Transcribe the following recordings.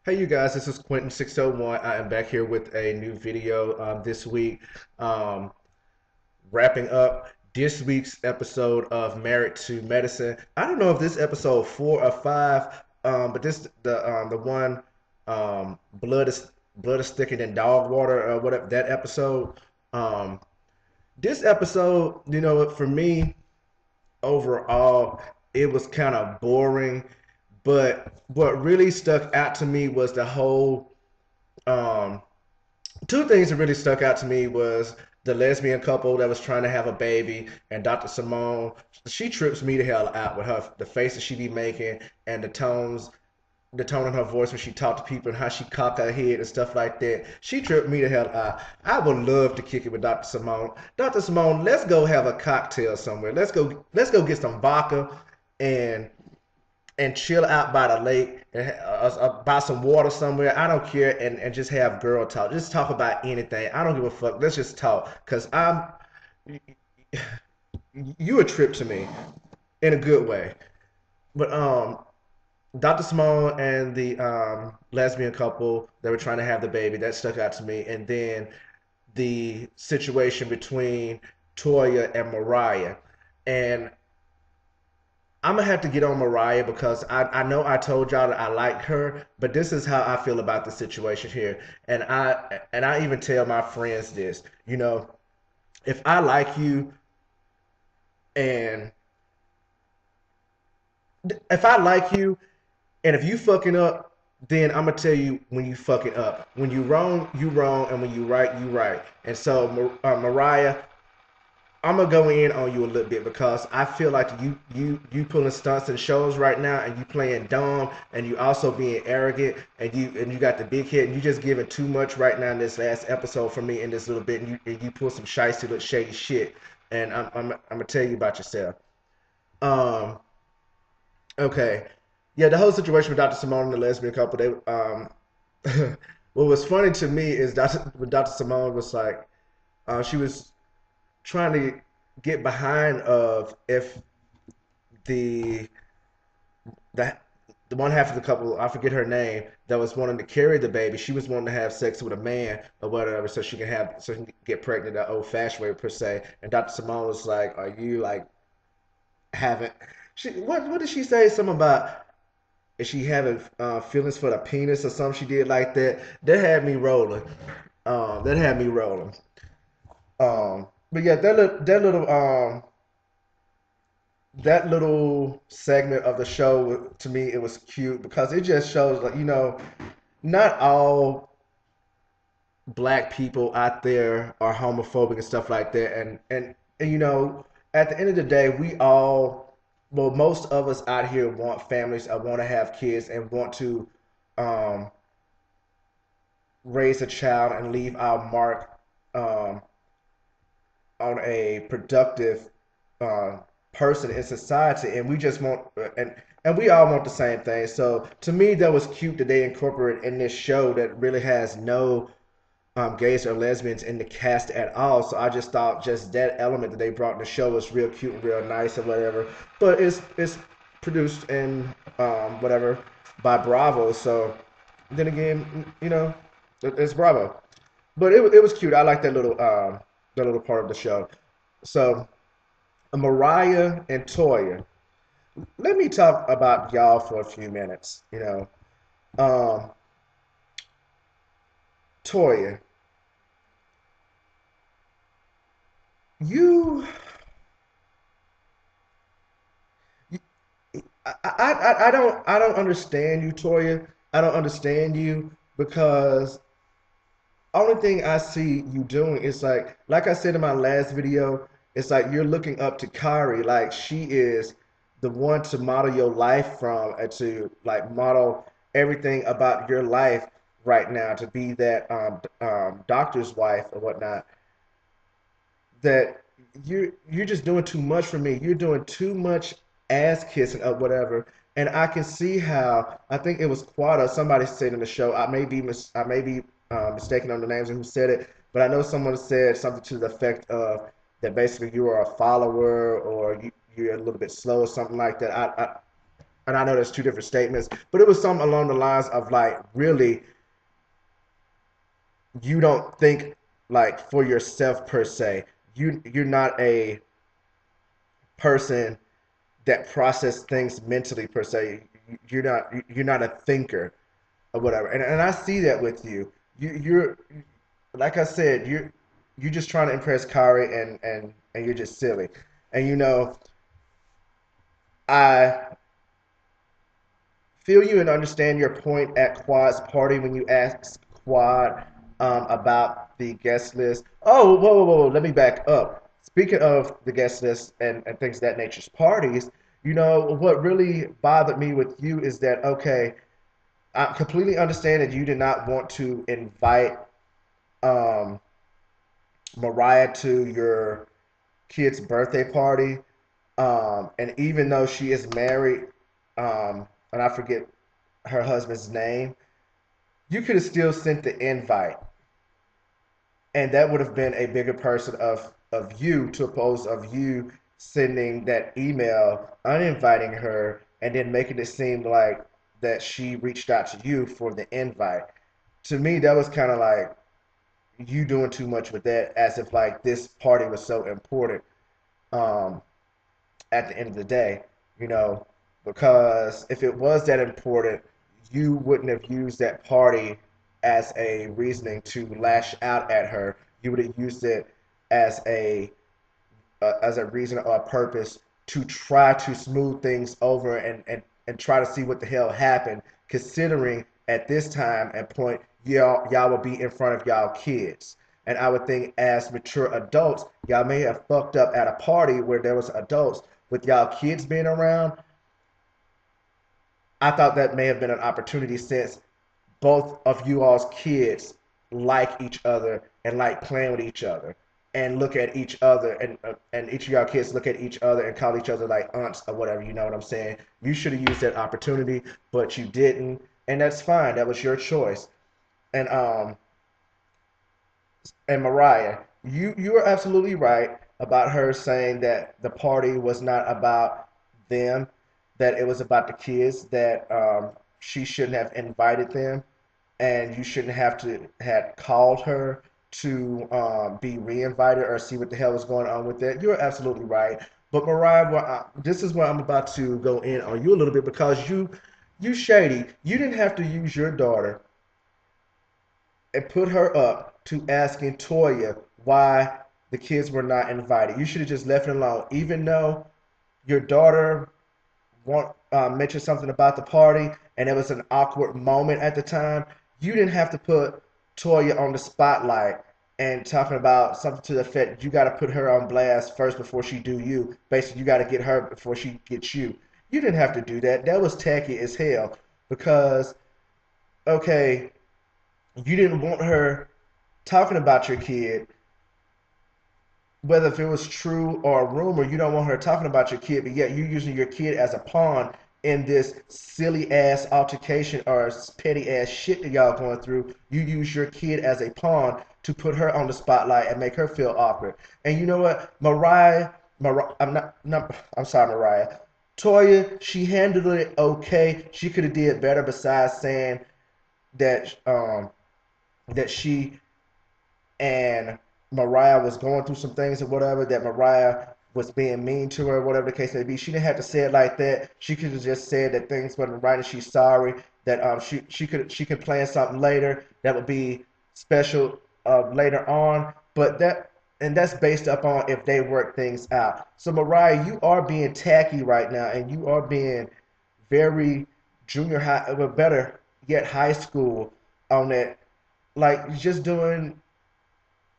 Hey you guys, this is Quentin 601. I am back here with a new video this week, um, wrapping up this week's episode of Married to Medicine. I don't know if this episode 4 or 5, but this the one blood is thicker than dog water or whatever that episode. Um, this episode, for me overall, it was kind of boring. But what really stuck out to me was the whole um, two things that really stuck out to me was the lesbian couple that was trying to have a baby and Dr. Simone. She trips me the hell out with her the faces she be making and the tone in her voice when she talked to people and how she cocked her head and stuff like that. She tripped me the hell out. I would love to kick it with Dr. Simone. Dr. Simone, let's go have a cocktail somewhere. Let's go get some vodka and chill out by the lake and buy some water somewhere. I don't care, and just have girl talk. Just talk about anything. I don't give a fuck. Let's just talk, cause you a trip to me in a good way. But Dr. Simone and the lesbian couple that were trying to have the baby that stuck out to me, and then the situation between Toya and Mariah, and I'm gonna have to get on Mariah because I know I told y'all that I like her, but this is how I feel about the situation here. And I even tell my friends this, if I like you and if I like you and if you fucking up, then I'm gonna tell you when you fucking up. When you wrong, and when you right, you right. And so Mariah, I'm gonna go in on you a little bit because I feel like you pulling stunts and shows right now, and you playing dumb, and you also being arrogant, and you got the big head, and you just giving too much right now in this last episode for me in this little bit, and you pull some shiesty little shady shit, and I'm gonna tell you about yourself. Um, okay, yeah, the whole situation with Dr. Simone and the lesbian couple, what was funny to me is when Dr. Simone was like, she was trying to get behind of if the the the one half of the couple, I forget her name, that was wanting to carry the baby, she was wanting to have sex with a man or whatever, so she can get pregnant the old fashioned way per se. And Dr. Simone was like, "Are you like having?" What did she say? Something about is she having feelings for the penis or something? She did like that. That had me rolling. That had me rolling. But yeah, that little segment of the show to me it was cute because it just shows like not all black people out there are homophobic and stuff like that and at the end of the day we all well most of us out here want families I want to have kids and want to um raise a child and leave our mark um on a productive uh, person in society, and we just want and we all want the same thing. So to me, that was cute that they incorporated in this show that really has no gays or lesbians in the cast at all. So I just thought just that element that they brought in the show was real cute and real nice and whatever. But it's produced and whatever by Bravo. So then again, it's Bravo. But it was cute. I like that little part of the show. So Mariah and Toya. Let me talk about y'all for a few minutes. Um, Toya, you, you I don't understand you, Toya. I don't understand you because only thing I see you doing is like I said in my last video, it's like you're looking up to Kari, like she is the one to model your life from and to like model everything about your life right now to be that doctor's wife or whatnot. That you're just doing too much for me. You're doing too much ass kissing or whatever. And I can see how I think it was Quada. Somebody said in the show. I may be mistaken on the names of who said it, but I know someone said something to the effect of that basically you are a follower or you're a little bit slow or something like that. and I know there's two different statements, but it was something along the lines of like, really, you don't think like for yourself per se. You're not a person that process things mentally per se. You're not a thinker or whatever. And I see that with you. You're like I said, you're just trying to impress Kari, and you're just silly. And I feel you and understand your point at Quad's party when you asked Quad about the guest list. Oh, whoa, whoa, whoa, let me back up. Speaking of the guest list and things of that nature's parties, what really bothered me with you is that, okay, I completely understand that you did not want to invite um, Mariah to your kid's birthday party. And even though she is married, and I forget her husband's name, you could have still sent the invite, and that would have been a bigger person of you to oppose of you sending that email uninviting her and then making it seem like that she reached out to you for the invite. To me, that was kind of like you doing too much with that, as if like this party was so important. Um, at the end of the day, you know, because if it was that important, you wouldn't have used that party as a reasoning to lash out at her. You would have used it as a reason or a purpose to try to smooth things over and try to see what the hell happened, considering at this time and point y'all will be in front of y'all kids. And I would think as mature adults, y'all may have fucked up at a party where there was adults with y'all kids being around. I thought that may have been an opportunity since both of you all's kids like each other and like playing with each other and look at each other and each of y'all kids look at each other and call each other like aunts or whatever, you know what I'm saying? You should have used that opportunity, but you didn't, and that's fine. That was your choice. And Mariah, you are absolutely right about her saying that the party was not about them, that it was about the kids, that she shouldn't have invited them, and you shouldn't have to had called her to be re-invited or see what the hell was going on with that. You're absolutely right. But Mariah, this is where I'm about to go in on you a little bit because you shady. You didn't have to use your daughter and put her up to asking Toya why the kids were not invited. You should have just left it alone, even though your daughter mentioned something about the party and it was an awkward moment at the time. You didn't have to put Toya on the spotlight and talking about something to the effect you got to put her on blast first before she do you. Basically, you got to get her before she gets you. You didn't have to do that. That was tacky as hell because okay, you didn't want her talking about your kid, whether if it was true or a rumor, you don't want her talking about your kid, but yet you're using your kid as a pawn in this silly ass altercation or petty ass shit that y'all going through. You use your kid as a pawn to put her on the spotlight and make her feel awkward. And you know what, Mariah, I'm sorry, Mariah. Toya, she handled it okay. She could have did better besides saying that she and Mariah was going through some things or whatever, that Mariah was being mean to her, whatever the case may be. She didn't have to say it like that. She could have just said that things wasn't right and she's sorry. That she could plan something later that would be special later on. But that's based upon if they work things out. So Mariah, you are being tacky right now, and you are being very junior high, but better yet, high school on that, like just doing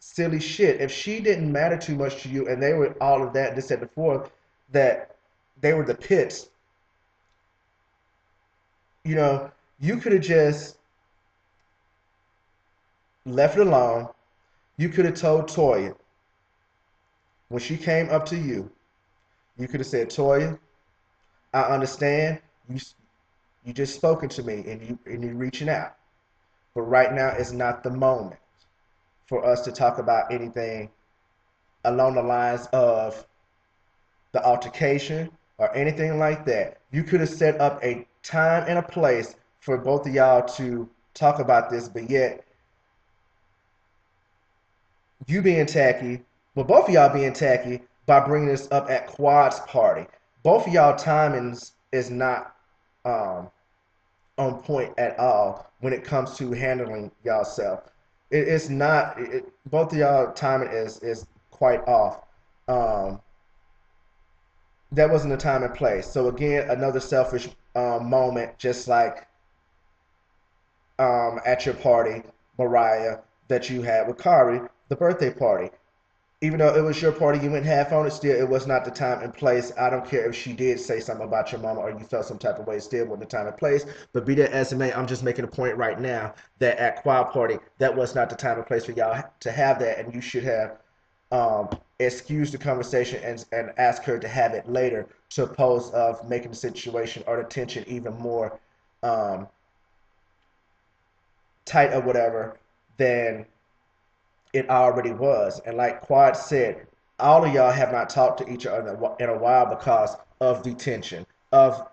silly shit. If she didn't matter too much to you and they were all of that, this, and the fourth, that they were the pits, you know, you could have just left it alone. You could have told Toya when she came up to you, you could have said, Toya, I understand you just spoken to me and you reaching out. But right now is not the moment for us to talk about anything along the lines of the altercation or anything like that. You could have set up a time and a place for both of y'all to talk about this, but yet you being tacky, well, both of y'all being tacky by bringing this up at Quad's party. Both of y'all timings is not um, on point at all when it comes to handling yourself. It's not. Both of y'all timing is quite off. Um, that wasn't the time and place. So again, another selfish moment, just like at your party, Mariah, that you had with Kari, the birthday party. Even though it was your party, you went half on it, still it was not the time and place. I don't care if she did say something about your mama or you felt some type of way, still wasn't the time and place. But be that as it may, I'm just making a point right now that at Quad Party, that was not the time and place for y'all to have that, and you should have excused the conversation and ask her to have it later, to oppose of making the situation or the tension even more um, tight or whatever than it already was. And like Quad said, all of y'all have not talked to each other in a while because of the tension of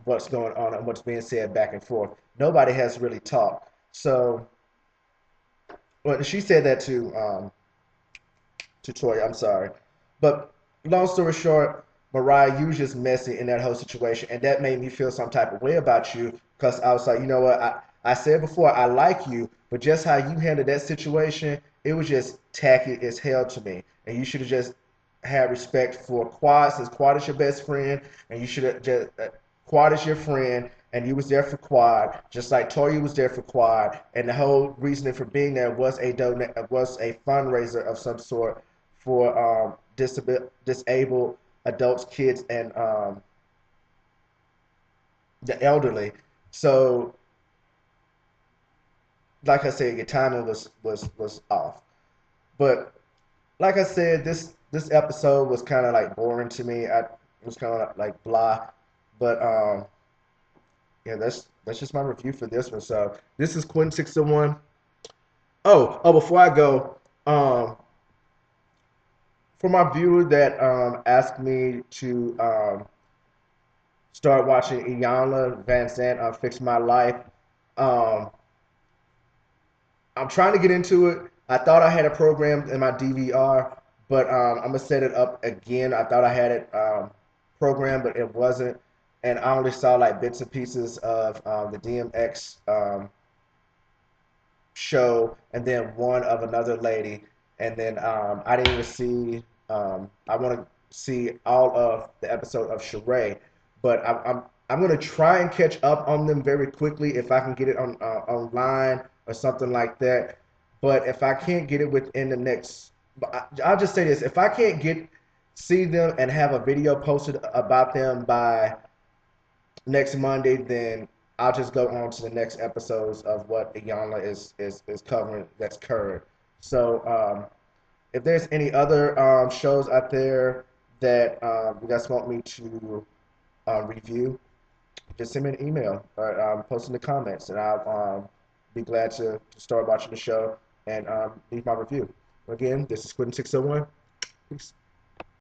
what's going on and what's being said back and forth. Nobody has really talked. So, well, she said that to Toya. I'm sorry, but long story short, Mariah, you was just messy in that whole situation, and that made me feel some type of way about you because I was like, you know what, I said before I like you, but just how you handled that situation, it was just tacky as hell to me, and you should have just had respect for Quad, since Quad is your best friend, and you should have just Quad is your friend, and you was there for Quad, just like Toya was there for Quad, and the whole reasoning for being there was was a fundraiser of some sort for disabled adults, kids, and the elderly. So, like I said, your timing was off. But like I said, this episode was kind of like boring to me. I was kind of like blah. But yeah, that's just my review for this one. So this is Quentin 601. Oh, before I go, for my viewer that asked me to start watching Iyanla Vanzant on Fix My Life. Um, I'm trying to get into it. I thought I had a program in my DVR, but I'm gonna set it up again. I thought I had it programmed, but it wasn't, and I only saw like bits and pieces of the DMX show, and then one of another lady, and then I didn't even see. I want to see all of the episode of Sheree, but I'm gonna try and catch up on them very quickly if I can get it on online or something like that. But if I can't get it within the next, I'll just say this: if I can't see them and have a video posted about them by next Monday, then I'll just go on to the next episodes of what Iyanla is covering that's current. So if there's any other shows out there that you guys want me to review, just send me an email or post in the comments, and I'll be glad to start watching the show and leave my review. Again, this is Quentin 601. Peace.